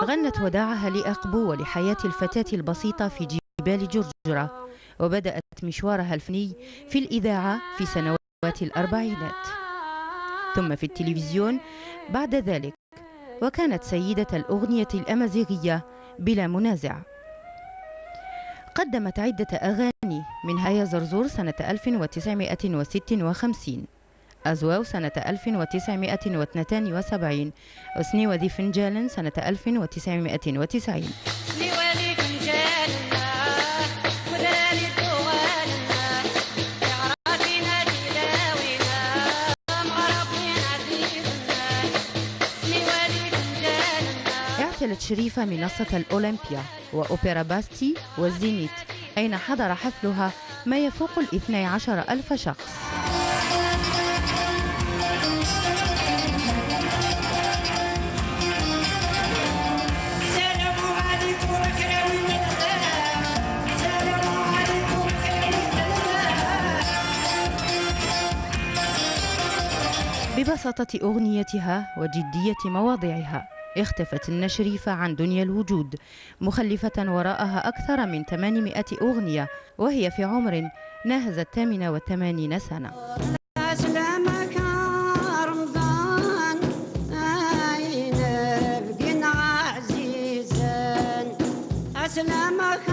غنت وداعها لأقبو ولحياة الفتاة البسيطة في جبال جرجرة، وبدأت مشوارها الفني في الإذاعة في سنوات الأربعينات، ثم في التلفزيون بعد ذلك، وكانت سيدة الأغنية الأمازيغية بلا منازع. قدمت عدة أغاني منها يا زرزور سنة 1956، أزواو سنة 1972، أسني وذي فنجال سنة 1990. اعتلت شريفة منصة الأولمبيا وأوبرا باستي والزينيت، أين حضر حفلها ما يفوق 12,000 شخص. ببساطة أغنيتها وجدية مواضيعها اختفت شريفة عن دنيا الوجود، مخلفة وراءها أكثر من 800 أغنية، وهي في عمر ناهز 88 سنة. أسلامك رمضان أين بقنا عزيزا، أسلامك